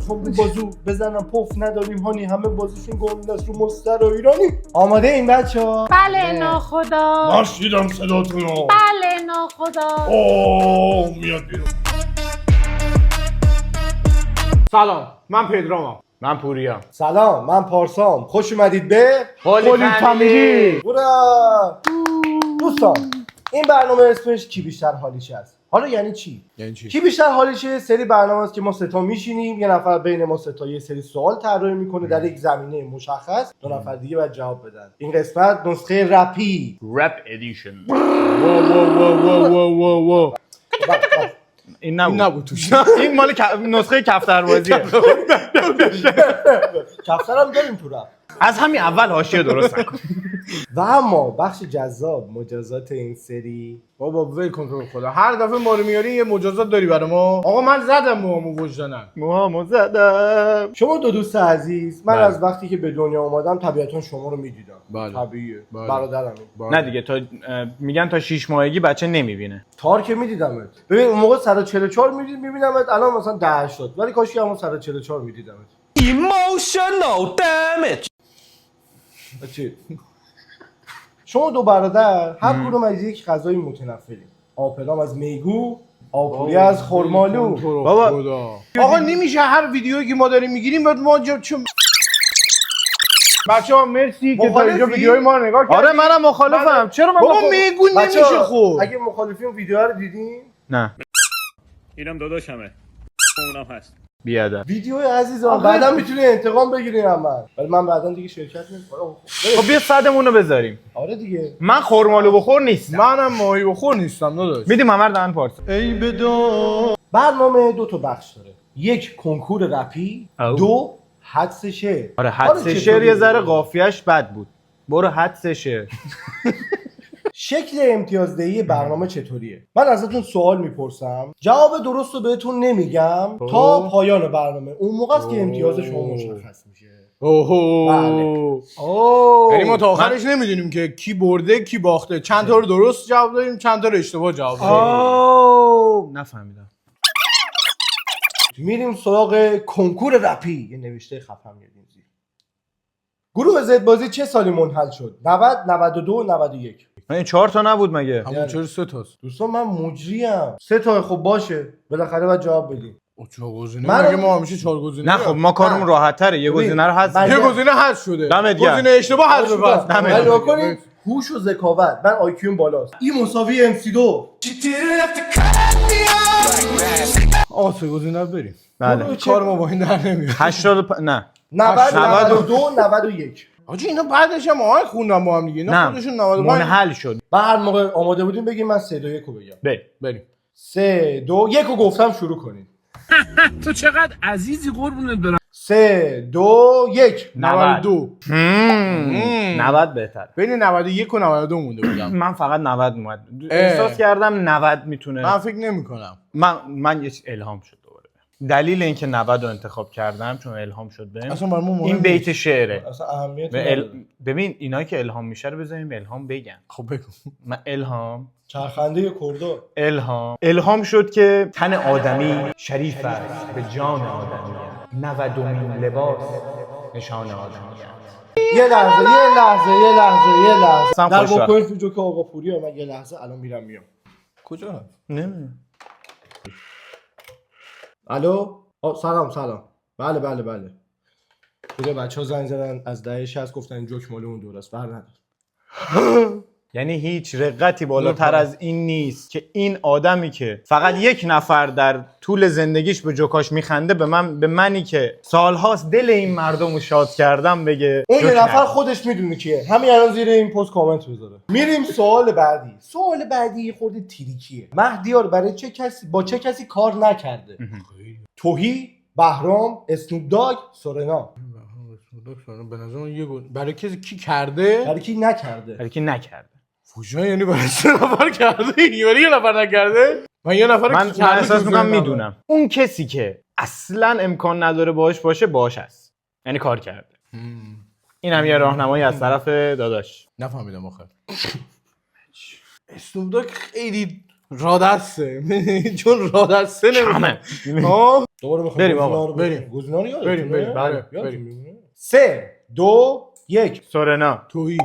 میخوام رو بازو بزنم پف نداریم هانی همه بازیشون گنده است رو مستر و ایرانی. آماده این بچه‌ها؟ بله ناخدا. نشنیدم صداتونو. بله ناخدا. اوه میاد بیرون. سلام، من پدرامم. من پوریا. سلام من پارسام. خوش اومدید به هولی فامیلی. هورا. دوستان این برنامه اسمش کی بیشتر حالیشه است. حالا یعنی چی؟ کی بیشتر حالیشه سری برنامه است که ما سه تا میشینیم، یه نفر بین ما سه تا یه سری سوال طراحی میکنه در یک زمینه مشخص، دو نفر دیگه باید جواب بدن. این قسمت نسخه رپی رپ ادیشن. و این نبود توش. این مال نسخه کفتربازیه. کفتر هم داریم تو رپ. از همین اول حاشیه درست نکن. و اما بخش جذاب مجازات این سری. بابا ول کن تو خدا، هر دفعه ما رو میاری یه مجازات داری برای ما. آقا من زدم موامو وجدانم. موهامو زدم. شما دو دوست عزیز، من بله. از وقتی که به دنیا اومدم طبیعتا شما رو میدیدم. بله. طبیعیه. بله. برادرمه. نه دیگه تا میگن تا 6 ماهگی بچه نمیبینه. تار که میدیدمت. ببین اون موقع 144 میبینمت، الان مثلا 10 شد. ولی کاش که همون 144 میدیدمت. Emotional damage. چی؟ شما دو برادر هر کدوم از یک غذای متنفرین. آپلام از میگو، آپولی از خرمالو. بابا آقا نمیشه هر ویدیویی که ما داریم میگیریم بعد ما چون بچه‌ها مرسی که تا اینجا ویدیوهای ما رو نگاه کردید. آره منم مخالفم. چرا من بابا میگو نمیشه خب. اگه مخالفین ویدیوها رو دیدین؟ نه اینم داداشمه اونم هست. بیادب. ویدیو عزیزان بعدا میتونی انتقام بگیرین از من. ولی من بعدا دیگه شرکت نمی‌کنم. خب بیا صدمون رو بذاریم. آره دیگه. من خرمالو بخور نیستم. منم ماهی بخور نیستم داداش. میدیم ممر دهن پارس. ای بدا. برنامه دو تا بخش داره. یک کنکور رپی، او. دو حدس شعر. آره حدس شعر یه ذره قافیه‌اش بد بود. برو حدس شعر. شکل امتیازدهی برنامه چطوریه؟ من ازتون سوال میپرسم، جواب درست رو بهتون نمیگم تا پایان برنامه. اون موقع است که امتیاز شما مشخص میشه. اوه. بله. یعنی ما تا آخرش نمیدونیم که کی برده کی باخته. چند تا رو درست جواب دادیم، چند تا رو اشتباه جواب دادیم. نفهمیدم. میریم سراغ کنکور رپی. یه نوشته خفن میادیم زیر. گروه زد بازی چه سالی منحل شد؟ 90 92 91. این 4 تا نبود مگه؟ همون چرا سه تاست؟ دوستان من مجریم. سه تا خب باشه. بالاخره باید جواب بدیم. چهار گزینه. من- مگه ما همیشه چهار گزینه؟ نه خب ما کارمون راحت تره. یه ببین، گزینه رو حذف من- یه گزینه حذف شده. دمت گرم. گزینه اشتباه حذف شده. ولی نگاه کنید هوش و ذکاوت. من آیکیوم بالاست. این مساوی MC2. آقا سه گزینه رو بریم. بله. کار ما با این در نمیاد. 80 نه 90 92 91. آجی اینا بعدش هم آهنگ خوندن با هم دیگه. اینا نه خودشون 95. منحل شد. بعد هر موقع آماده بودیم بگیم من 3 2 1 رو بگم. بریم. 3 2 1 رو گفتم شروع کنید. تو چقدر عزیزی قربونت برم. 3 2 1. 92. 90 بهتر. بین 91 و 92 مونده بودم. من فقط 90 اومد. احساس کردم 90 میتونه. من فکر نمی‌کنم. من یه الهام شد دوباره. دلیل اینکه 90 رو انتخاب کردم چون الهام شد بهم. اصلا برام مهم این بیت شعره. اصلا اهمیت نداره. ببین اینایی که الهام میشه رو بذاریم الهام بگن. خب بگو. من چرخنده کردو. الهام شد که تن آدمی شریف است به جان آدمی. 90مین لباس نشان آدمی. یه لحظه. سم در خوشبخت. واکنش به جوک آقا پوریا من یه لحظه الان میام. کجا رفت؟ نمیدونم. الو. سلام. بله. بوده بچه‌ها زنگ زدن از دهه 60 گفتن این جوک مال اون دوره است. بر نداره. یعنی هیچ رقتی بالاتر از این نیست که این آدمی که فقط یک نفر در طول زندگیش به جوکاش میخنده به منی که سالهاست دل این مردم رو شاد کردم بگه اون جوک یه نفر نگو. خودش میدونه کیه. همین الان زیر این پست کامنت بذاره. میریم سوال بعدی خورده تریکیه. مهدیار با چه کسی کار نکرده؟ توهی، بهرام، اسنوپ داگ، سورنا. به نظر یه برای کسی کی کرده؟ برای کی نکرده؟ برای کی نکرده. فوجا یعنی برای سه نفر کرده. برای یه نفر نکرده؟ من یه نفر من احساس میکنم میدونم. اون کسی که اصلا امکان نداره باش هست. یعنی کار کرده. این هم یه راهنمایی از طرف داداش. نفهمیدم آخر. اسنوپ داگ خیلی رادسته چون رادسته نمیدونم آه دوباره میخوام بریم آقا، بریم. گزینه‌ها رو یادتونه؟ بریم، بریم. بله، یادتون بریم. میمونه؟ 3 2 1 سورنا. تویی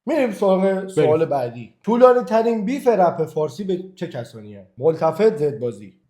میریم سراغ سوال بعدی. طولانی ترین بیف رپ فارسی به چه کسانیه؟ ملتفت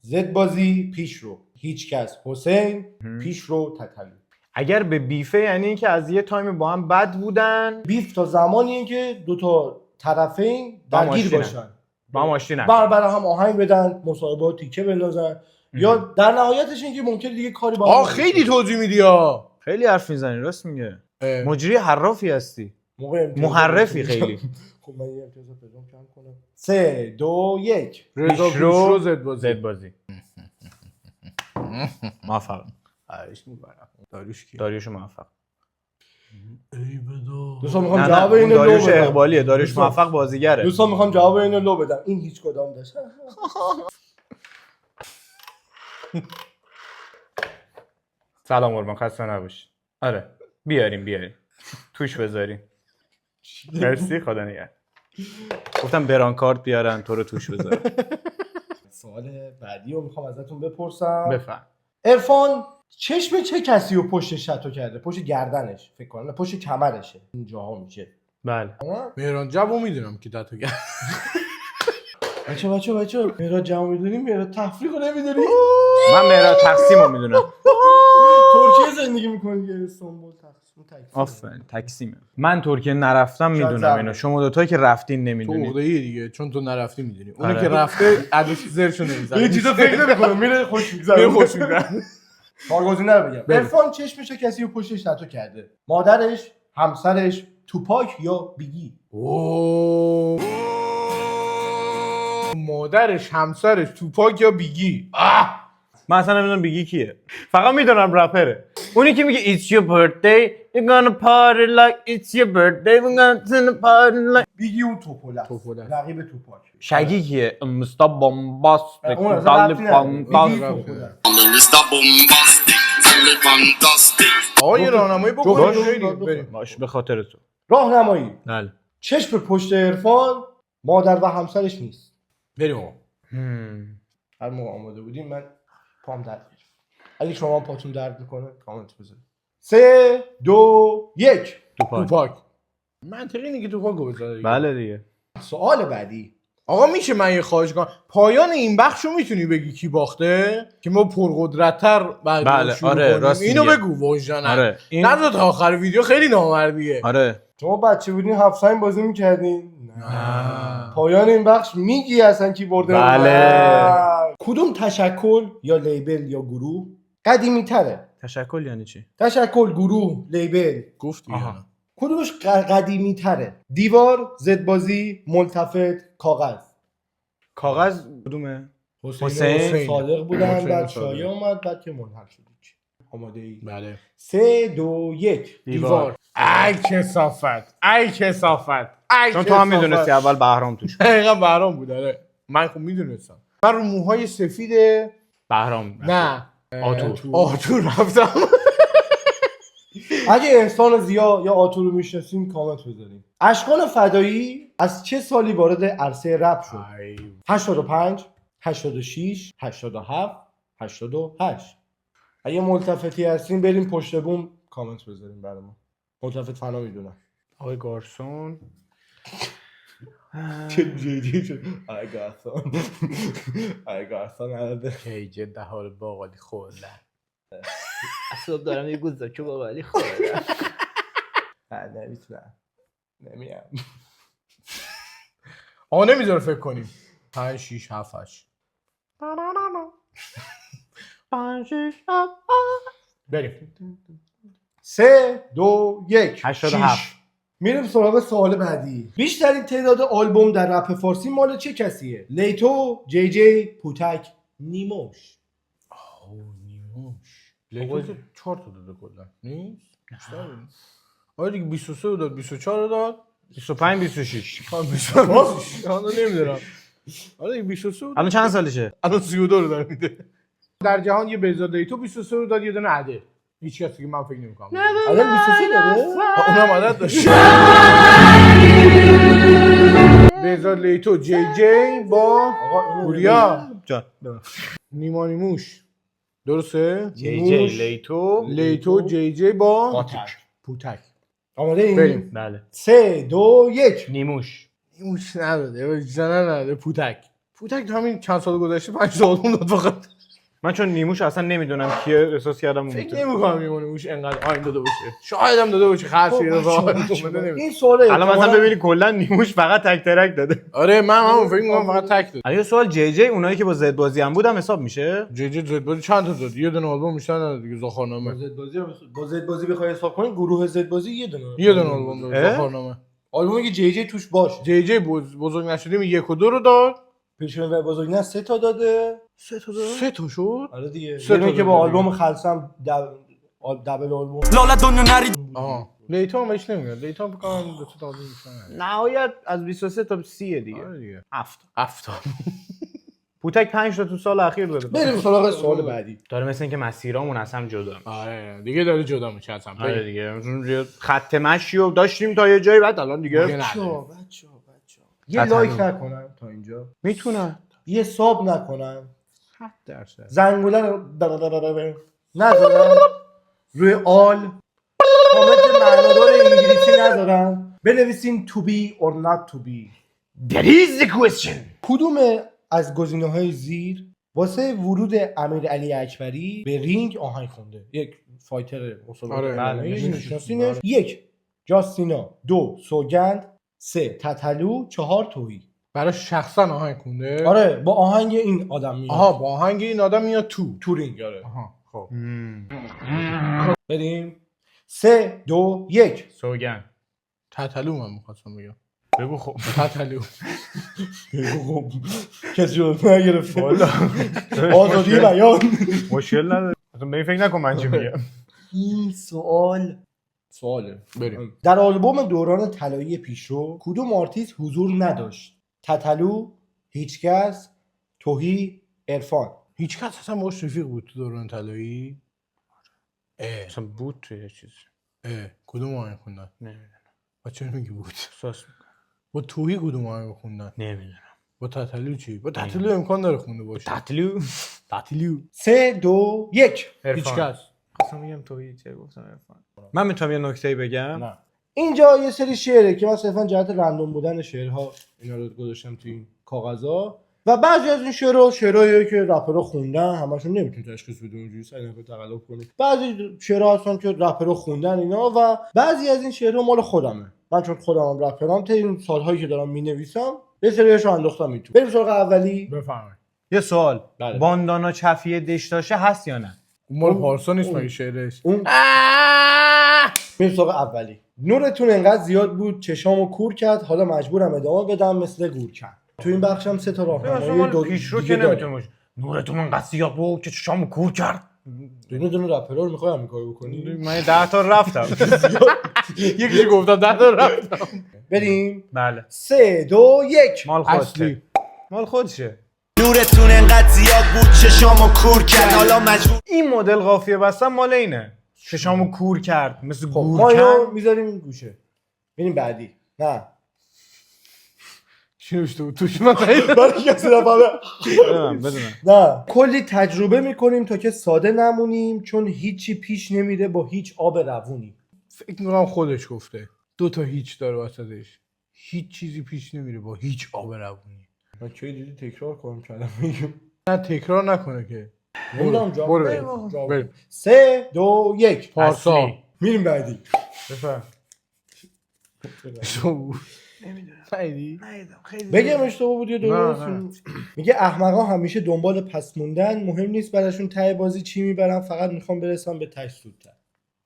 زد بازی پیشرو هیچکس حسین پیشرو تتلو. اگر به بیفه یعنی که از یه تایم با هم بد بودن بیف تا زمانیه که دو تا طرفین با درگیر ماشینن. باشن، با ماشین برابر هم آهنگ بدن، مصاحبه تیکه بندازن، یا در نهایتش اینکه ممکنه دیگه کاری با هم خیلی توضیح میدی ها خیلی حرف میزنی، راست میگه. مجری حرافی هستی، موقع محرفی خیلی. خب من یه امتیاز پیدا کم کنم. 3 2 1 رضا پیشرو زد بازی زد بازی. موفق. داریوش موفق. دوستان میخوام نه جواب اون اینو لو داریوش بدم. اقبالیه، داریوش دوستان- موفق بازیگره. دوستان میخوام جواب اینو لو بدم. این هیچ کدام داشت. سلام قربان، خسته نباشی. آره بیاریم توش بذاریم. مرسی، خدا نگهدار. گفتم برانکارد بیارن تو رو توش بذارن. سوال بعدی رو میخوام ازتون بپرسم. بفهم. عرفان چشم چه کسی رو پشت شتو کرده؟ پشت گردنش فکر کنم، نه پشت کمرشه، اینجاها میشه. بله. مهران جوو میدونم که دتو کرد بچه مهراد جمع میدونیم، مهراد تفریق رو نمیدونیم. من مهراد تقسیم رو میدونم. ترکیه زندگی میکنی که استانبول تقسیم. آفرین، تقسیمه. من ترکیه نرفتم شاید میدونم اینو، زمین. شما دوتا که رفتین تو نمیدونید. عقده‌ای دیگه چون تو نرفتی میدونی اونی آره. که رفته عدس زرشو نمیزنه یه چیزا فکر نمیکنه، میره خوش میگذره. میره خوش میگذره کارگزینه رو بگم. عرفان چشم چه کسی رو پشتش تتو کرده؟ مادرش، همسرش، توپاک یا بیگی؟ مادرش، همسرش، توپاک یا بیگی. من اصلا نمیدونم بیگی کیه، فقط میدونم رپره. اونی که میگه It's your birthday you're gonna party like it's your birthday we're gonna party like. بیگی و توپولس. توپولس. رقیب توپاک. شگی کیه؟ مستا بامباست اون اصلا ربطی نداره. بیگی توپولس. آقا یه راهنمایی بکنید بریم. باش به خاطر تو. راهنمایی. بله. چشم پشت عرفان مادر و همسرش نیست. بریم آقا هر موقع آماده بودیم من پام درد میشه. اگه شما پاتون درد میکنه کامنت بذارید. 3 2 1 توپاک منطقی اینه که توپاکو بذاره دیگه. بله دیگه. سوال بعدی. آقا میشه من یه خواهش کنم پایان این بخشو میتونی بگی کی باخته که ما پرقدرت‌تر بعد بله، شروع آره، کنیم. راست اینو میگه. بگو وجدانم. آره این نذار تا آخر ویدیو خیلی نامردیه. آره. شما بچه بودین هفت بازی میکردین؟ نه. پایان این بخش میگی اصلا کی برده؟ بله. کدوم تشکل یا لیبل یا گروه قدیمی تره؟ تشکل یعنی چی؟ تشکل، گروه، لیبل گفتی آها. یا کدومش قدیمی تره؟ دیوار، زدبازی، ملتفت، کاغذ. کاغذ کدومه؟ حسین صادق بودن، حسین بعد صادق. شایعه اومد، بعد که منحل شد. آماده ای؟ بله 3 2 1 دیوار. ای کثافت ای کثافت ای چون تو هم میدونستی اول بهرام توش بود. دقیقا بهرام بود. آره من خب میدونستم. من رو موهای سفید بهرام نه آتور. آتور رفتم. اگه احسان زیا یا آتور رو میشناسین کامنت بذارین. اشکان فدایی از چه سالی وارد عرصه رپ شد؟ 85 86 87 88. اگه ملتفتی هستین بریم پشت بوم کامنت بذارین برای ما. ملتفت فنا میدونم. آقای گارسون. چه جدی شد. آی گارسون هرده. که جده حال باقالی خوردن. اصلا دارم یه گوزاکو با ولی خوردم. نه نمیتونم. نمیم. آقا نمیذاره فکر کنیم. 5 6 7 8 بریم 3 2 1 87. میریم سراغ سوال بعدی. بیشترین تعداد آلبوم در رپ فارسی مال چه کسیه؟ لیتو، جی جی، پوتک، نیموش. نیموش لیتو که 4 تا داده کلا نیست؟ آره دیگه 23 رو داد 24 رو داد 25 26. آن نمیدونم. آره دیگه 23 رو داد. الان چند سالشه؟ الان 32 رو داره میده. در جهان یه بهزاد لیتو 23 رو داد یه دونه عده. هیچ کسی که من فکر نمی‌کنم. الان 23 داره؟ اونم عدد داشت. بهزاد لیتو جی جی با پوریا جان نیما نیموش درسته؟ جی جی لیتو لیتو جی جی با پوتک. پوتک آماده این؟ بریم. بله 3 2 1 نیموش نیموش نداده جنن نداده پوتک همین چند سال گذشته 5 سال داد فقط من چون نیموش اصلا نمیدونم کیه احساس کردم اون فکر میتونه نمی‌کنم نیما نیموش انقدر آین داده باشه شاید هم داده باشه خرسی این سوال الان مثلا ببینی کلا نیموش فقط تک ترک داده آره من همون فکر می‌کنم فقط تک داد اگه سوال جی جی اونایی که با زد بازی هم بودم حساب میشه جی جی زد بازی چند تا داد یه دونه آلبوم بیشتر نداد دیگه زاخارنامه با زد بازی بخوای حساب کنی گروه زد بازی یه دونه آلبوم داد زاخارنامه آلبومی که جی جی توش باشه جی جی بزرگ نشدیم 1 و 2 رو داد پیشون و بزرگ نه 3 تا داده 3 تا شد آره دیگه سه تا یعنی که با داده آلبوم خلصم دبل آلبوم آها لیتا هم بهش نمیاد لیتا هم بکنم 2 تا آلبوم بیشتر نهایت از 23 تا 30 دیگه آره دیگه 7 7 پوتک 5 تا تو سال اخیر داده بریم سراغ سوال بعدی داره مثل اینکه مسیرامون از هم جدا میشه. آره دیگه داره جدا میشه اصلا آره دیگه مثلا خط مشی رو داشتیم تا یه جایی بعد الان دیگه دیگه نداره. بچه یه حتما. لایک نکنن تا اینجا میتونن یه ساب نکنن 7%. زنگوله رو نذارن روی آل کامنت معنادار انگلیسی نذارن بنویسین to be or not to be That is the question کدوم از گزینه‌های زیر واسه ورود امیر علی اکبری به رینگ آهنگ خونده؟ یک فایتر مسابقه آره، بله بله. میشناسینش. یک جاستینا، دو سوگند، سه تتلو، چهار تویی. براش شخصا آهنگ خونده آره با آهنگ این آدم میاد آها با آهنگ این آدم میاد تو رینگ. آره آها خب بریم 3 2 1 سوگن تتلو من می‌خواستم بگم بگو خب تتلو کسی رو نگرفت آزادی بیان. مشکل نداره اصلا به این فکر نکن من چی میگم این سواله بریم در آلبوم دوران طلایی پیشرو کدوم آرتیست حضور نداشت؟ تتلو، هیچکس، توهی، عرفان. هیچ کس اصلا باش رفیق بود تو دوران طلایی اصلا بود توی یه چیز کدوم آهنگ خوندن نمیدونم با چرا میگی بود احساس میکنم با توهی کدوم آهنگ خوندن نمیدونم با تتلو چی با تتلو امکان داره خونده باشه تتلو 3 2 1 هیچ کس اصلا میگم توی چه گفتم عرفان من میتونم یه نکته بگم نه اینجا یه سری شعره که من صرفا جهت رندوم بودن شعرها اینا رو گذاشتم تو این کاغذا و بعضی از این شعرهایی که رپرها خوندن همشون نمیتونید تشخیص بدید اونجوری سعی نکنید تقلب کنید. بعضی شعرها هستن که رپرها خوندن اینا و بعضی از این شعرها مال خودمه. من چون خودم رپرام تا این سالهایی که دارم مینویسم یه سریاشو انداختم این تو. بریم سراغ اولی. بفرمایید یه سوال بله. باندانا چفیه دشتاشه هست یا نه مال پارسا نیست مگه شعرش اون بریم سراغ اولی. نورتون انقدر زیاد بود چشامو کور کرد حالا مجبورم ادامه بدم مثل گور کرد. تو این بخشم 3 تا راهنمایی دو پیشرو دیگه که داره. نمیتونه باشه نورتون من قصیاب بود که چشامو کور کرد دونه رپرها رو میخوای همین کارو بکنی. من 10 تا رفتم یکیش گفتم 10 تا رفتم بریم بله 3 2 1 مال اصلی خودشه مال خودشه نورتون انقدر زیاد بود چشامو کور کرد حالا مجبور این مدل قافیه بستن مال اینه چشامو کور کرد مثل خب گور ما کرد اینو میذاریم این گوشه. بریم بعدی. نه چی نوشته بود توش من برای کسی نفهمه. بدونم نه کلی تجربه میکنیم تا که ساده نمونیم چون هیچی پیش نمیره با هیچ آب روونی. فکر میکنم خودش گفته 2 تا هیچ داره وسطش هیچ چیزی پیش نمیره با هیچ آب روونی من کی دیدی تکرار کنم کلمه میگم. نه تکرار نکنه که نمیدونم برو جواب. بریم 3 2 1 پارسا اصلی. میریم بعدی. بفهم فایدی بگم اشتباه بود یا درست؟ نه. میگه احمقا همیشه دنبال پس موندن مهم نیست براشون ته بازی چی میبرن فقط میخوام برسم به تش زودتر.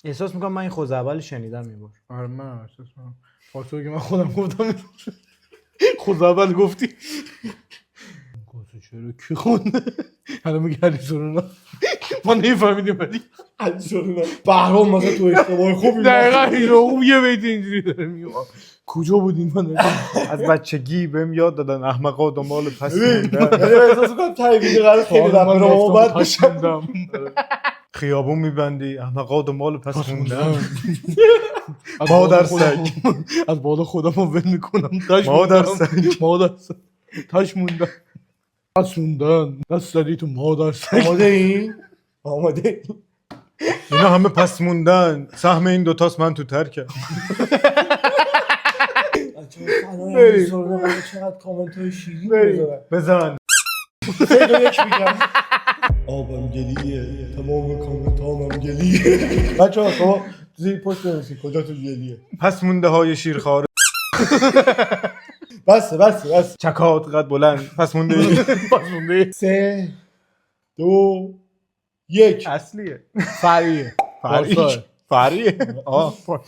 احساس میکنم من این خوزعبل شنیدم یه بار آره من احساس کنم پارسا که من خودم گفتم خود اول گفتی گفتو چرا کی خونده حالا میگه علی سرونا ما نمیفهمیدیم ولی بهرام مثلا تو اشتباه خوبی دقیقا اینو خوب یه بیت اینجوری داره میگه کجا بودیم من از بچگی بهم یاد دادن احمقا دنبال پس من احساس کنم ته ویدیو قرار خیلی رپر اومد بشم خیابون میبندی احمقا دنبال پس موندن مادر سگ. از بالا خودمو ول میکنم. تاش مادر موندم. سگ. مادر سگ. تاش موندم. دست موندن. دست زدی تو مادر سگ. آماده این؟ آماده این؟ اینا همه پس موندن. سهم این دوتاست من تو ترکم. بریم چقدر کامنت های شیرین بذارن. بزن. 3 2 1 میگم. آبم گلیه تمام کامنت هامم گلیه. بچه ها شما زیر پشت بنویسید کجا تو گلیه. پس مونده های شیرخواره. بس چکات قد بلند. پس مونده. 3 2 1 اصلیه. فریه. فریه.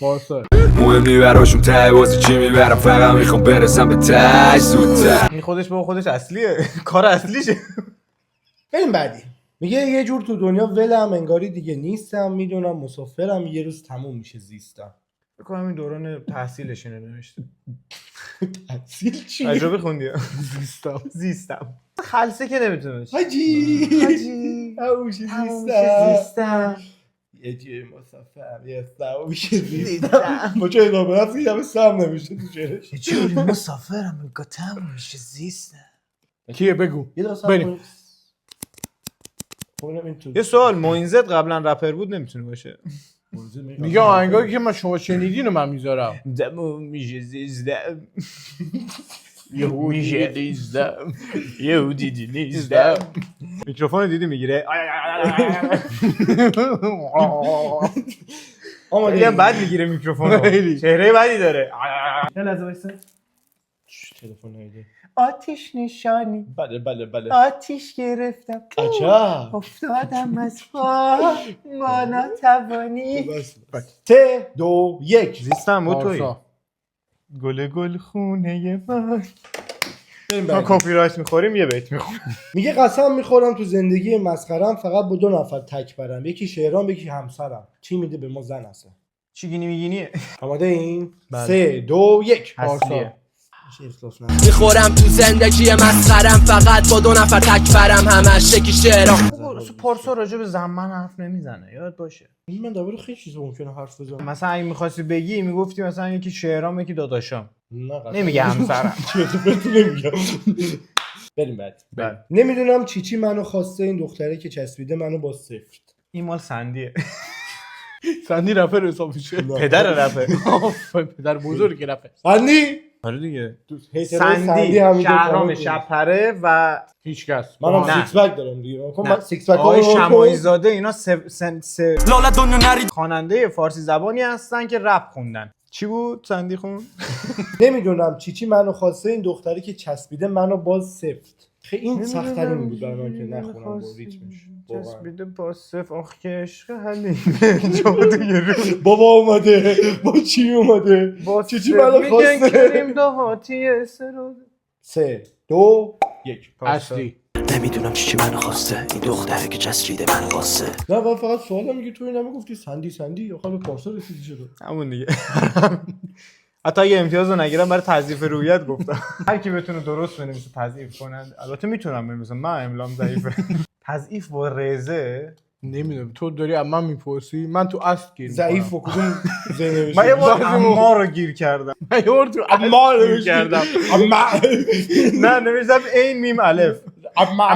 پارسال. مهم نی براشون ته بازی چی میبرم فقط میخوام برسم به ته زودتر. این خودش به خودش اصلیه. کار اصلیشه. بریم بعدی. میگه یه جور تو دنیا ولم انگاری دیگه نیستم میدونم مسافرم یه روز تموم میشه زیستم. بکنم این دوران تحصیلش اینو نوشته. تحصیل چی؟ تجربه خوندی؟ زیستم. خلصه که نمیتونه بشه. حاجی تموم میشه زیستم. یه جوری مسافرم یه تموم میشه زیستم. با چه ادامه هست که همه سم نمیشه تو شعرش. یه جوری مسافرم میگه تموم میشه زیستم. کیه بگو. یه داستان بریم. یه سوال موینزت قبلا رپر بود نمیتونه باشه. میگه آهنگایی که شما شنیدین رو من میذارم. تموم میشه زیستم. میشه دیزدم. یهودی نیستم. میکروفون دیدی میگیره. آماده هم بد میگیره میکروفون. چهره بدی داره. یه لحظه وایسا. تلفن هایده. آتیش نشانی. بله آتیش گرفتم. عجب. افتادم از پا. ما ناتوانی. 3 2 1 زیستم و توی. پارسا. گل خونه من. بریم ما بعدی. کپی رایت میخوریم یه بیت میخوریم. میگه قسم میخورم تو زندگی مسخرم فقط با 2 نفر تک برم یکی شهرام یکی همسرم چی میده به ما زن اصلا. چی گینی میگینیه؟ آماده این؟ بله. 3 2 1 اصلیه. میخورم تو زندگی مسخرم فقط با 2 نفر تک برم همش یکی شعرام. پارسا راجع به زمان حرف نمیزنه یاد باشه. من درباره خیلی چیزا ممکنه حرف بزنم. مثلا اگه می‌خواستی بگی میگفتی مثلا یکی شعرام یکی داداشام. نه نمیگه همسرم. نمیگم. بریم بعد. بله. نمیدونم چی منو خواسته این دختره که چسبیده منو با سفت. این مال سندیه. سندی رپر حساب میشه. پدر رپه. پدر بزرگ رپر. سندی آره دیگه. سندی سندی شهرام شبپره و هیچ کس. منم نه. سیکس پک دارم دیگه. من سیکس پک آقای شماعی زاده اینا سه لالا دنیا نرید. خواننده فارسی زبانی هستن که رپ خوندن. چی بود سندی خون؟ نمیدونم چی منو خواسته این دختری که چسبیده منو باز سفت. خیلی این سخت‌ترین بود برای من که نخونم با ریتمش. چسبیده با صف آخ که عشق حلیمه. جادو یه رو. بابا اومده با چی اومده با چی منو میگن خواسته کریم دهاتیه سرو. 3 2 1 اصلی. نمیدونم چی منو خواسته این دختره که چسبیده منو خواسته. نه من فقط سوالم میگه تو اینا میگفتی سندی آخر به پارسا رسیدی چرا. همون دیگه. حتی اگه امتیاز رو نگیرم برای تضعیف رویت گفتم. هر کی بتونه درست بنویسه تضعیف کنن. البته میتونم بنویسم من املام ضعیفه. تضعیف با رزه نمیدونم تو داری از من میپرسی من تو اصل گیر ضعیف و کدوم زنوشی من یه بار اما رو گیر کردم. من یه بار تو اما اصل گیر نوشتی. کردم. اما نه نوشتم این میم الف. اما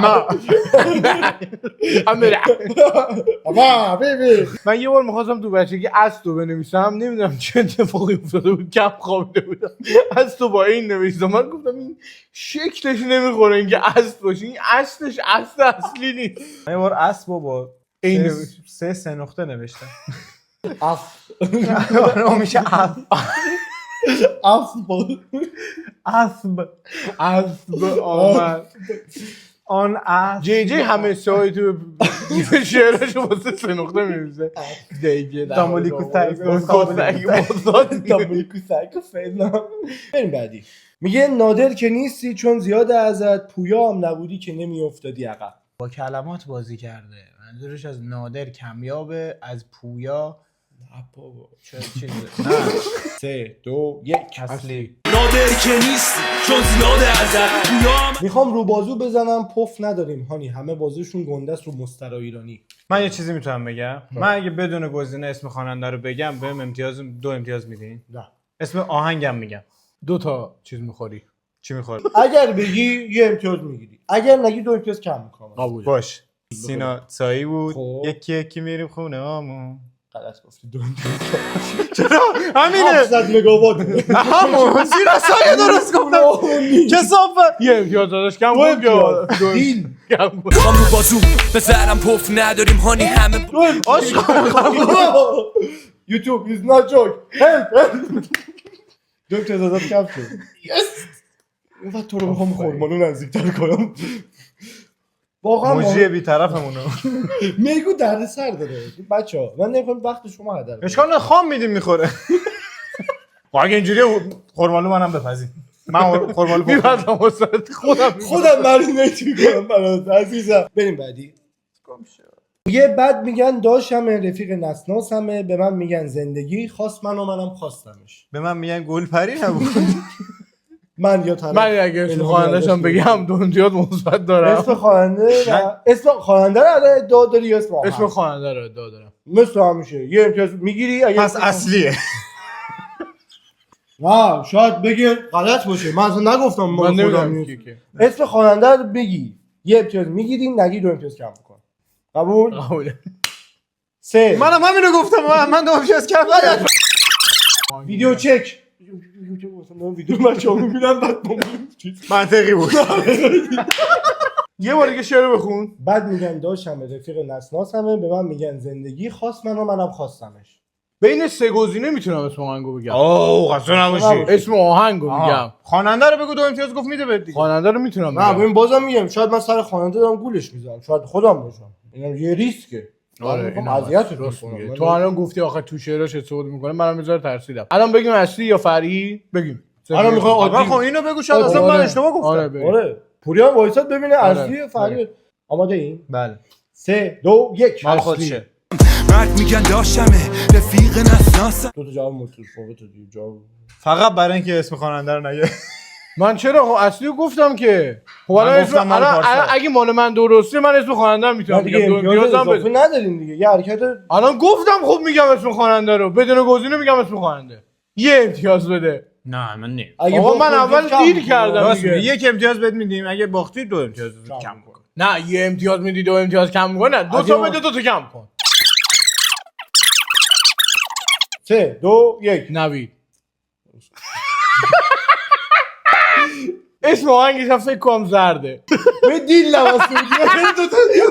اما بیبی من یه بار میخواستم تو بچگی اصل رو بنویسم نمیدونم چه اتفاقی افتاده بود کم خوابیده بودم اصل رو با این نوشتم من گفتم این شکلش نمیخوره اینکه اصل باشه این اصلش اصل اصلی نیست. من یه بار اسب با این سه نقطه نوشتم. اف آره میشه اسب. اسب اسب آمد آن اسب جی جی همه سایی تو شعرشو واسه 3 نقطه می‌نویسه دیگه دامولیکو سایکو دامولیکو سایکو فعلا. بریم بعدی. میگه نادر که نیستی چون زیاد ازت پویا هم نبودی که نمیافتادی عقب. با کلمات بازی کرده. منظورش از نادر کمیابه از پویا بابا چه چیزه؟ 3 2 1 اصلی. نادر که نیستی چون زیاده ازت میخوام رو بازو بزنم پف نداریم هانی همه بازوشون گنده است رو مستر ایرانی. من یه چیزی میتونم بگم. من اگه بدون گزینه اسم خواننده رو بگم بهم 2 امتیاز میدین؟ نه. اسم آهنگم میگم. 2 تا چیز میخوری چی میخواد؟ اگر بگی یه امتیاز میگیری، اگر نگی 2 امتیاز کم میکنم. قبول. باش. سینا سایی بود. خب. یکی یکی میریم خونه هامون. غلط گفتی 2 امتیاز. چرا؟ همینه. 700 مگاوات. همون سینا سایی درست گفتم. کثافت. یه امتیاز داداش کم دو بود یا امتیاز. دیل. میخوام رو بازو بزنم پف نداریم هانی همه یوتیوب is not joke. Help. 2 امتیاز ازت کم شد. و تو رو میخوام خورمانو نزدیکتر کنم. واقعا موجی بی‌طرفمونو. میگو درد سر داره بچه‌ها. من نمیخوام وقت شما هدر بدم. اشکال خام میدیم میخوره. اگه اینجوری خورمالو منم بپزین. من خورمالو میبردم واسه خودم مرینیت میکنم برات عزیزم. بریم بعدی. یه بعد میگن داشتم رفیق نسناسمه، به من میگن زندگی خواست منم خواستمش. به من میگن گل پری نبود. من یا طرف من اگه اسم خواننده‌شم بگم 2 امتیاز مثبت دارم. اسم خواننده و اسم خواننده رو ادعا داری یا اسم آهنگ؟ اسم خواننده رو ادعا دارم. مثل همیشه یه امتیاز میگیری اگه پس اصلیه. نه شاید بگی غلط باشه، من اصلا نگفتم من ما خودم نمیدونم نیست. کی که. اسم خواننده رو بگی یه امتیاز میگیری، نگی 2 امتیاز کم میکن. قبول؟ قبوله. 3 منم همینو گفتم. من 2 امتیاز کم دادم. ویدیو چک. ویدیو بچه‌ها میبینن بعد منطقی بود. یه بار دیگه شعر بخون. بعد میگن داشتم رفیق نسناسمه، به من میگن زندگی خواست منم خواستمش. بین 3 گزینه میتونم اسم آهنگو بگم. اوه قصد نباشی. اسم آهنگو میگم. خواننده رو بگو 2 امتیاز گفت میده بهت دیگه. خواننده رو میتونم نه بگم. ببین بازم میگم شاید من سر خواننده دارم گولش میزنم، شاید خودم باشم. اینم یه ریسکه. آره میخوام این اذیتت راست کنم. میگه. من تو الان گفتی آخه تو شعراش استفاده میکنه، منم یه ذره ترسیدم. الان بگیم اصلی یا فرعی؟ بگیم. الان میخوام آقا عادی. خب اینو بگو شاید اصلا من اشتباه گفتم. آره بگیم. آره پوریا وایساد ببینه آره. اصلی فرعی. آماده این؟ بله. 3 2 1 مال خودشه. مرد میگن داشتمه رفیق نسناسم دو تا جواب متفاوت دیگه جواب. فقط برای اینکه اسم خواننده رو نگه. من چرا خب اصلی رو گفتم که. خب من الان گفتم اسم مال الان پارسا. اگه مال من درسته من اسم خواننده رو میتونم من دیگه بگم. 2 امتیاز امتیازم اضافه بده. نداریم دیگه. یه حرکت الان گفتم خب میگم اسم خواننده رو، بدون گزینه میگم اسم خواننده. یه امتیاز بده. نه من نه. باخت آقا من اول کم دیر می‌کنی. کردم. راست دیگه. میگی. 1 امتیاز بهت میدیم. اگه باختی 2 امتیاز کم کن. نه یه امتیاز میدی 2 امتیاز کم میکنه. 2 تا بده 2 تا کم کن. 3 2 1 نوید. اسم آهنگش هم فکر کنم زرده. به دیل نواستی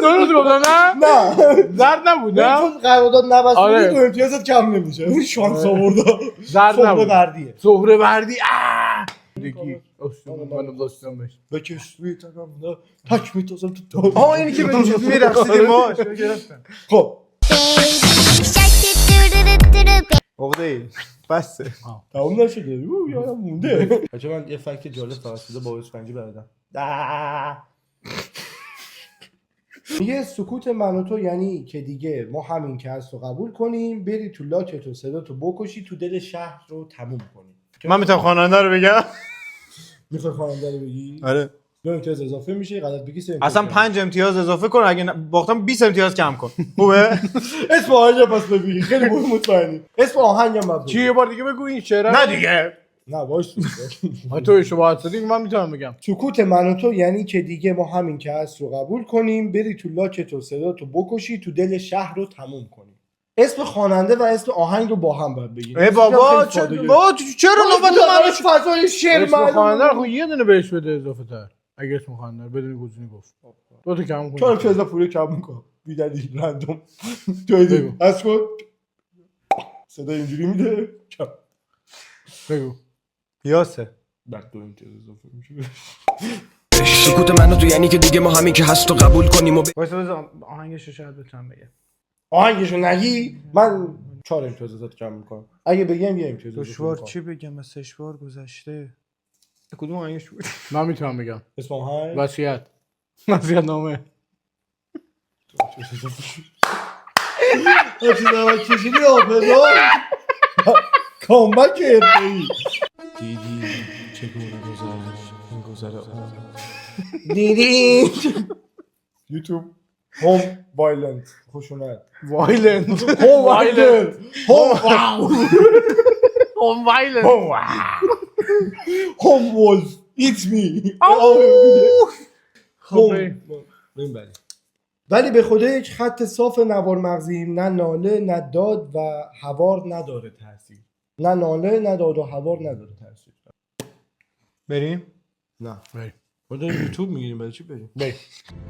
درست گفتم نه؟ نه زرد نبود نه؟ چون قرارداد نبسته آره. بودی 2 امتیازت کم نمیشه. شانس آورده. زرد صبح نبود. بردیه. زهره وردی دیگه منو داشتم بهش. بکش روی تنم نه تک میتازم تو آها اینی که میرقصیدیم باش گرفتم. خب عقده ای بسه. تموم نشده. یادم مونده. بچه من یه فکت جالب توسط با اسفنجی بردم. میگه سکوت من و تو یعنی که دیگه ما همین که هست رو قبول کنیم، بری تو لاکت و صداتو بکشی، تو دل شهر رو تموم کنیم. من میتونم خواننده رو بگم. میخوای خواننده رو بگی؟ آره. 2 امتیاز اضافه میشه، غلط بگی 3 امتیاز اصلا کم. 5 امتیاز اضافه کن. اگه باختم 20 امتیاز کم کن. خوبه؟ اسم آهنگ پس بگی. خیلی مطمئنی. اسم آهنگم بعد چی یه بار دیگه بگو این شعر. نه دیگه. نه باش. تو اشتباه هستی من میتونم بگم. سکوت من و تو یعنی که دیگه ما همین که هست رو قبول کنیم، بری تو لاکت و صداتو بکشی، تو دل شهر رو تموم کنیم. اسم خواننده و اسم آهنگ رو با هم باید بگی. ای بابا چرا نوبت منو فضای شعر اسم خواننده رو معلومه. خب یه دونه بهش بده اضافه تر. اگه اسم خواننده رو بدون گزینه گفت 2 تا کم چرا کن. که اضافه پولی کم میکنم بی دلیل رندوم. تو دیگه از کن صدا اینجوری میده کم. بگو. یاسه. بعد 2 امتیاز اضافه میشه. سکوت منو تو یعنی که دیگه ما همین که هست و قبول کنیم و وایسا آهنگش رو شاید بتونم بگم. آهنگشو نگی من 4 امتیاز ازت کم میکنم. اگه بگم 1 امتیاز اضافه دشوار می‌کنم. چی بگم از سشوار گذشته. کدوم آهنگش بود؟ من میتونم بگم. اسم آهنگ وصیت نامه. هاچی نمک کشیدی آبدا کامبک حرفه‌ای دیدی چگونه گذشت این گذر دیدی یوتیوب هوم وایلنت خشونت وایلنت هوم وایلنت هوم اون وایلنت هوم وولز ایت می خب بریم بعدی. ولی به خدا یک خط صاف نوار مغزیم، نه ناله نه داد و هوار نداره تاثیر. نه ناله نه داد و هوار نداره تاثیر. بریم. نه بریم. ما داریم یوتیوب میگیریم برای چی بریم؟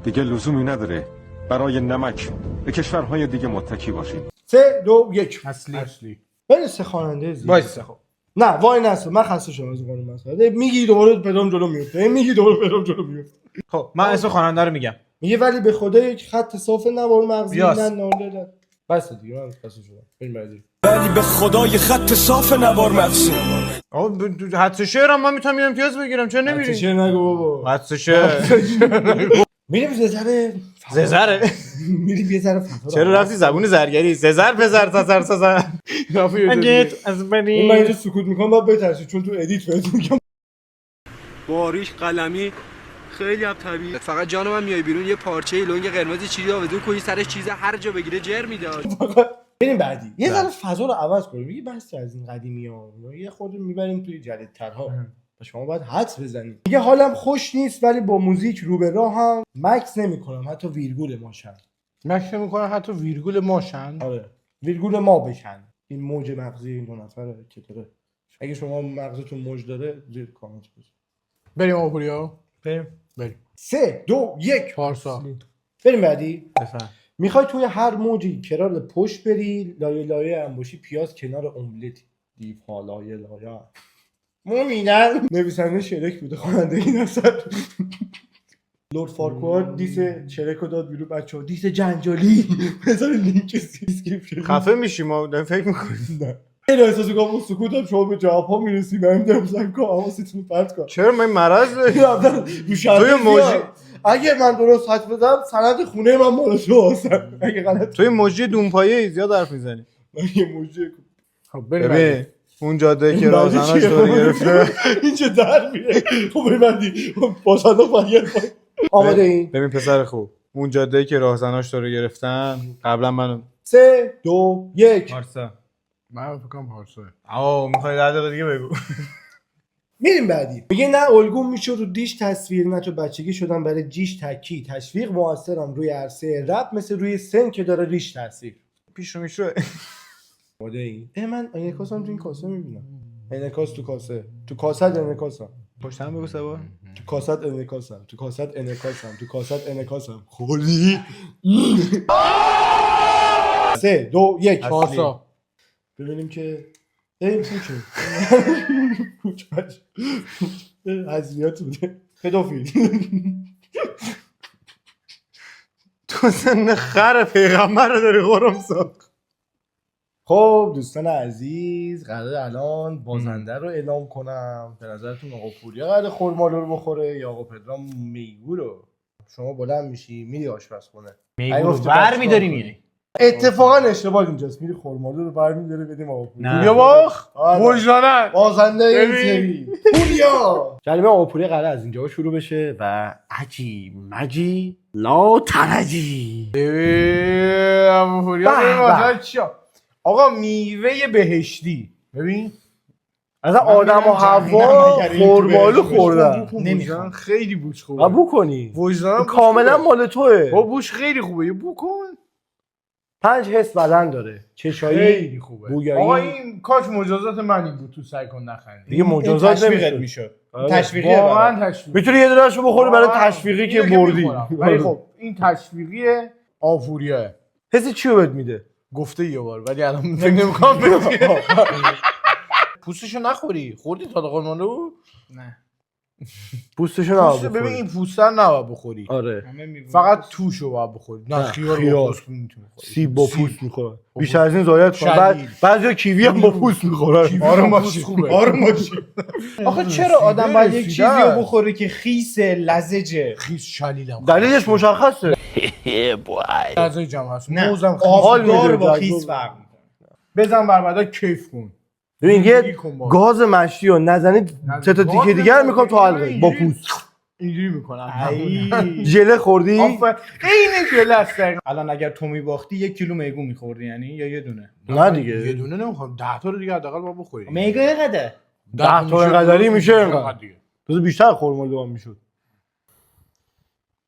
دیگه لزومی نداره برای نمک به کشورهای دیگه متکی باشید. 3 2 1 اصلی بین سه خواننده زیاد. وایسا نه وای نسا من خسته شدم از قانون مسئله. میگی دوباره پدرام جلو میفته. میگی دوباره پدرام جلو میفته. خب من اسم خواننده رو میگم. میگه ولی به خدا یک خط صاف نوار مغزی بیاس. نه ناله نه. بس دیگه من خسته شدم. بریم بعدی. ولی به خدا یه خط صاف نوار مغزی. آقا حدس شعرم من میتونم یه امتیاز بگیرم چرا نمیری؟ چه نگو بابا. حدس شعر. میریم زذره ززره. میریم یه ذره فضا. چرا رفتی زبون زرگری؟ ززر پزر سزر سزر. اگه از من بری. اینجا سکوت میکنم باید بترسید چون تو ادیت بهتون میگم. باریش قلمی خیلی هم طبیعی فقط جان من میای بیرون یه پارچه لنگ قرمزی چیزی آویزون کنی سرش چیزا هر جا بگیره جر میداد. بریم بعدی. یه ذره فضا رو عوض کنیم. میگه بس از این قدیمی‌ها یه خورده میبریم توی جدیدترها. شما باید حدس بزنید. میگه حالم خوش نیست ولی با موزیک رو به راهم مکس نمی‌کنم حتی ویرگول ماشم. مکس میکنن حتی ویرگول ماشن. آره ویرگول ما بشن. این موج مغزی این دو نفره که داره. اگه شما مغزتون موج داره زیر کامنت بذارید. بریم آپوریا بریم. 3 2 1 پارسا بریم بعدی. بفهم. میخوای توی هر موجی کنار پشت بری لایه لایه انباشی پیاز کنار املتی دیو ها لایه لایه مومینن نویسنده شرک بوده خواننده این اثر لورد فارکوارد دیس شرک رو داد بیرون بچه‌ها دیس جنجالی بذار لینک دیسکریپشن خفه میشیم ما داریم فکر میکنیم. نه این احساس کنم سکوتم شما به جواب ها میرسیم من میدونم زن که حواستون پرت کن چرا من مرض داریم؟ توی موجی اگه من درست حد بزنم سند خونه من مال شما هستم اگه غلط توی موجی دونپایه زیاد حرف میزنی. من یه موجی خب بریم ببین اون جاده که راهزناش داره گرفته. این چه در میره خب ببندی باشنده باید آماده این ببین پسر خوب اون جاده که راهزناش داره گرفتن قبلا منو 3 2 1 پارسا. من فکر کنم پارسا. آو میخوای 10 دقیقه دیگه بگو. میریم بعدی. میگه نه الگوم میشد رو دیش تصویر نه تو بچگی شدم برای جیش تکی تشویق موثرم روی عرصه رپ مثل روی سن که داره ریش تاثیر پیش رو میشوه. آماده این من انعکاسم تو این کاسه میبینم انعکاس تو کاسه تو کاست انعکاسم پشت هم بگو سبا. تو کاست انعکاسم تو کاست انعکاسم تو کاست انعکاسم خولی 3 2 1 پارسا. ببینیم که این کوچه کوچهش حضریات بوده پدوفیل تو سن خر پیغمبر رو داری غرم ساخت. خب دوستان عزیز قرار الان بازنده رو اعلام کنم. به نظرتون آقا پوریا قرار خرمالو رو بخوره یا آقا پدرام میگو رو؟ شما بلند میشی میری آشپزخونه میگو بر میداری میری. اتفاقا اشتباه اینجاست میری خرمالو رو برمی‌داری بدیم آقا پوریا. پوریا باخ آره. وجدانن بازنده این ببین. سری پوریا. کلمه آقا پوریا قرار از اینجا شروع بشه و عجی مجی لا ترجی. آپوریا به به. مثلا چیا آقا میوه بهشتی ببین اصلا آدم و حوا خرمالو خوردن نمیخوام خیلی بوش خوبه قبول کنی وجدانم کاملا مال توه. با بوش خیلی خوبه یه بو کن 5 حس بدن داره چشایی خیلی خوبه بویایی. آقا این کاش مجازات منی بود تو سعی کن نخندی دیگه مجازات تشویقت نمیشه میشد. آره. تشویقیه واقعا تشویق میتونی یه دونه‌شو بخوری برای واقعا. تشویقی که اینو بردی می‌خورم. ولی خب این تشویقیه آفوریه حس چی رو بهت میده؟ گفته یه بار ولی الان فکر نمی‌کنم پوستشو نخوری خوردی تا قرمانو نه پوستشو پوست نبا ببین این پوستر نباید بخوری آره فقط توشو باید بخوری نه خیار خیار. با پوست میتونی بخوری سیب با پوست میخوره بیشتر از این زایت کن شلیل. بعضیا کیوی هم با پوست میخورن آروم باشی خوبه آروم باشی. آخه چرا آدم باید یک رسیده چیزی رو است. بخوره که خیس لزجه؟ خیس شلیلم دلیلش مشخصه غذای جمع هست نه موزم حال آبدار میده با جذاب. خیس فرق میکنه. بزن بر بعدا کیف کن ببین یه اینجوری کن با. گاز مشتی رو نزنید سه تا تیکه دیگر میکنم تو حلقه با پوست اینجوری میکنم ژله خوردی این ژله است دقیقاً. الان اگر تو میباختی 1 کیلو میگو میخوردی یعنی یا یه دونه؟ نه دیگه یه دونه نمیخوام 10 تا رو دیگه حداقل با بخوری میگو قده 10 تا اینقدری میشه اینقدر اینقدر دیگه. تو بیشتر خورمالو هم میشد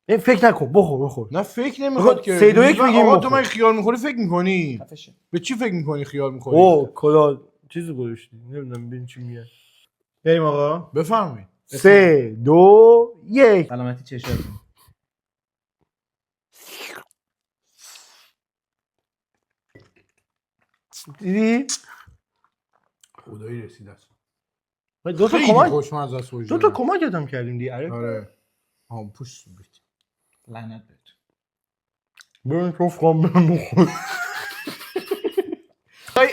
این فکر نکن بخور نه فکر نمیخواد که 3 2 1 میگیم آقا تو من خیار میخوری فکر میکنی خفشه. به چی فکر میکنی خیار میخوری او کلا چیزی گذاشتی نمیدونم ببین چی میگه بریم آقا. بفرمایید 3 2 1 سلامتی چشات. دیدی خدایی رسید است دو تا خیلی کمک خوشمزه است دو تا کمک هم کردیم دیگه آره پوش بیت لعنت بهت. بریم تو فام بریم بخور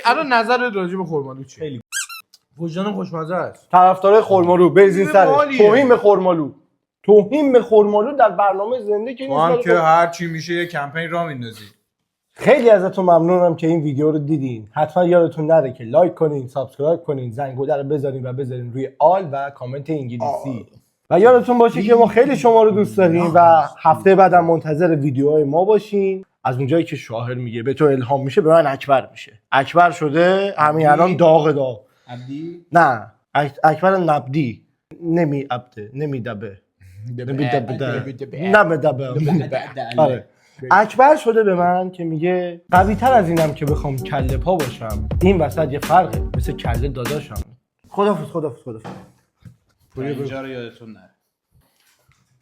الان نظر راجع به خرمالو چیه خیلی. وجدان خوشمزه است طرفدار خرمالو بریزین این سرش باحالیه. توهین به خرمالو توهین به خرمالو در برنامه زنده که تو هم نیست که هر چی میشه یه کمپین را میندازی. خیلی ازتون ممنونم که این ویدیو رو دیدین حتما یادتون نره که لایک کنین سابسکرایب کنین زنگوله رو بزنین و بذارین روی آل و کامنت انگلیسی و یادتون باشه که ما خیلی شما رو دوست داریم و هفته بعدم منتظر ویدیوهای ما باشین از اونجایی که شاهر میگه به تو الهام میشه به من اکبر میشه اکبر شده همین الان داغ عبدی نه اکبر نبدی نمی ابده نمی دبه نمی دبه آره اکبر شده به من که میگه قوی تر از اینم که بخوام کله پا باشم این وسط یه فرقه مثل کله داداشم خدافظ اینجا رو یادتون نره.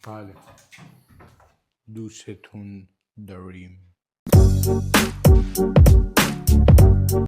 بله دوستتون داریم